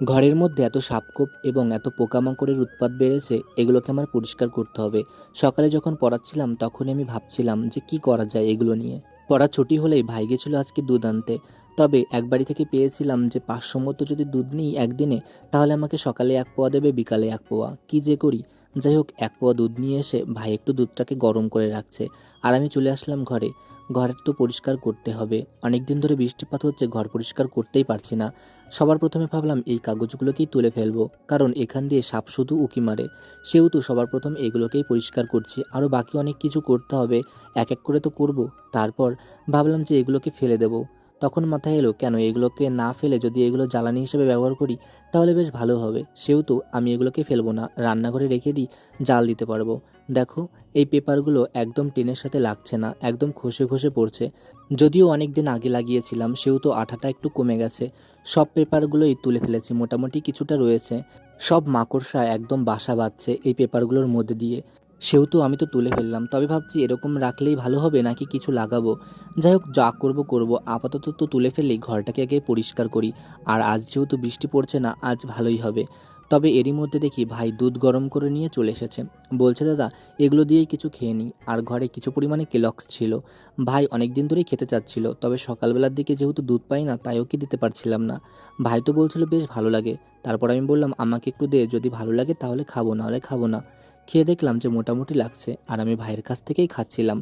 ঘরের মধ্যে এত সাপখোপ এবং এত পোকামাকড়ের উৎপাত বেড়েছে, এগুলোকে আমার পরিষ্কার করতে হবে। সকালে যখন পড়াচ্ছিলাম তখনই আমি ভাবছিলাম যে কি করা যায় এগুলো নিয়ে। পড়া ছুটি হলেই ভাই গেছিল আজকে দুধ আনতে। তবে এক বাড়ি থেকে পেয়েছিলাম যে 500 মতো যদি দুধ নিই একদিনে, তাহলে আমাকে সকালে 1 পোয়া দেবে, বিকালে 1 পোয়া। কি যে করি! যাই হোক, 1 পোয়া দুধ নিয়ে এসে ভাই একটু দুধটাকে গরম করে রাখছে, আর আমি চলে আসলাম ঘরে। ঘরের তো পরিষ্কার করতে হবে, অনেক দিন ধরে বৃষ্টিপাত হচ্ছে, ঘর পরিষ্কার করতেই পারছি না। সবার প্রথমে ভাবলাম এই কাগজগুলোকেই তুলে ফেলবো, কারণ এখান দিয়ে সাপ শুধু উঁকি মারে। সেহেতু সবার প্রথম এগুলোকেই পরিষ্কার করছি, আরও বাকি অনেক কিছু করতে হবে, এক এক করে তো করব। তারপর ভাবলাম যে এগুলোকে ফেলে দেব। তখন মাথায় এলো, কেন এগুলোকে না ফেলে যদি এগুলো জ্বালানি হিসেবে ব্যবহার করি তাহলে বেশ ভালো হবে। সেহেতু আমি এগুলোকে ফেলবো না, রান্নাঘরে রেখে দিই, জাল দিতে পারবো। দেখো, এই পেপারগুলো একদম টিনের সাথে লাগছে না, একদম খসে খসে পড়ছে। যদিও অনেক দিন আগে লাগিয়েছিলাম, সেহেতু আঠাটা একটু কমে গেছে। সব পেপারগুলোই তুলে ফেলেছি, মোটামুটি কিছুটা রয়েছে। সব মাকড়সা একদম বাসা বাঁধছে এই পেপারগুলোর মধ্যে দিয়ে। সেহেতু আমি তো তুলে ফেললাম, তবে ভাবছি এরকম রাখলেই ভালো হবে নাকি কিছু লাগাবো। যাই হোক, যা করব করব, আপাতত তো তুলে ফেললেই ঘরটাকে আগে পরিষ্কার করি। আর আজ যেহেতু বৃষ্টি পড়ছে না, আজ ভালোই হবে। তবে এরই মধ্যে দেখি ভাই দুধ গরম করে নিয়ে চলে এসেছে। বলছে, দাদা এগুলো দিয়েই কিছু খেয়ে নিই। আর ঘরে কিছু পরিমাণে কেলক্স ছিল। ভাই অনেক দিন ধরেই খেতে চাচ্ছিল, তবে সকালবেলার দিকে যেহেতু দুধ পাই না, তাই ওকে দিতে পারছিলাম না। ভাই তো বলছিল বেশ ভালো লাগে। তারপর আমি বললাম, আমাকে একটু দে, যদি ভালো লাগে তাহলে খাবো, নাহলে খাবো না। খেয়ে দেখলাম যে মোটামুটি লাগছে, আর আমি ভাইয়ের কাছ থেকেই খাচ্ছিলাম।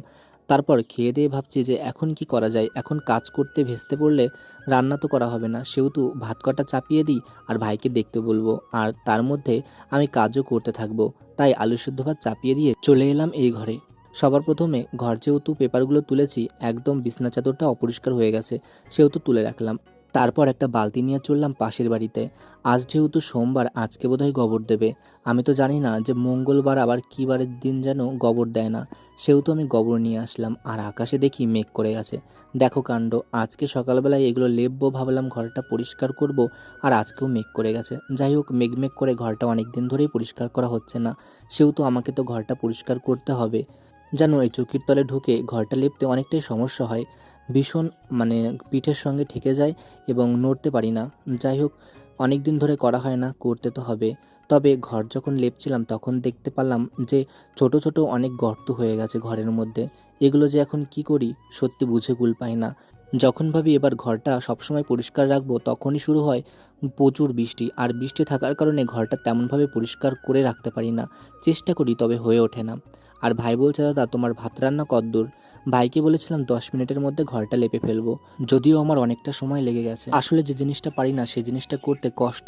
তারপর খেয়ে দিয়ে ভাবছি যে এখন কি করা যায়। এখন কাজ করতে ভেস্তে পড়লে রান্না তো করা হবে না, সেহেতু ভাত কটা চাপিয়ে দিই আর ভাইকে দেখতে বলবো, আর তার মধ্যে আমি কাজও করতে থাকবো। তাই আলু সিদ্ধ ভাত চাপিয়ে দিয়ে চলে এলাম এই ঘরে। সবার প্রথমে ঘর যেহেতু পেপারগুলো তুলেছি, একদম বিছনা চাদরটা অপরিষ্কার হয়ে গেছে, সেহেতু তুলে রাখলাম। তারপর একটা বালতি নিয়ে চললাম পাশের বাড়িতে। আজ যেহেতু সোমবার, আজকে বোধহয় গোবর দেবে। আমি তো জানি না যে মঙ্গলবার আবার কী বারের দিন যেন গোবর দেয় না। সেহেতু আমি গোবর নিয়ে আসলাম, আর আকাশে দেখি মেঘ করে গেছে। দেখো কাণ্ড, আজকে সকালবেলায় এগুলো লেপবো ভাবলাম, ঘরটা পরিষ্কার করব, আর আজকেও মেঘ করে গেছে। যাই হোক, মেঘ মেঘ করে ঘরটা অনেক দিন ধরেই পরিষ্কার করা হচ্ছে না, সেহেতু আমাকে তো ঘরটা পরিষ্কার করতে হবে। জানো, এই চৌকির তলে ঢুকে ঘরটা লেপতে অনেকটাই সমস্যা হয়। ভীষণ, মানে পিঠের সঙ্গে ঠেকে যায় এবং নড়তে পারি না। যাই হোক, অনেক দিন ধরে করা হয় না, করতে তো হবে। তবে ঘর যখন লেপছিলাম তখন দেখতে পারলাম যে ছোট ছোট অনেক গর্ত হয়ে গেছে ঘরের মধ্যে। এগুলো যে এখন কি করি সত্যি বুঝে কুল পাই না। যখন ভাবি এবার ঘরটা সবসময় পরিষ্কার রাখবো, তখনই শুরু হয় প্রচুর বৃষ্টি। আর বৃষ্টি থাকার কারণে ঘরটা তেমনভাবে পরিষ্কার করে রাখতে পারি না। চেষ্টা করি, তবে হয়ে ওঠে না। আর ভাই বলছে, দাদা তোমার ভাত রান্না কদ্দূর? ভাইকে বলেছিলাম 10 মিনিটের মধ্যে ঘরটা লেপে ফেলবো। যদিও আমার অনেকটা সময় লেগে গেছে, আসলে যে জিনিসটা পারি না সে জিনিসটা করতে কষ্ট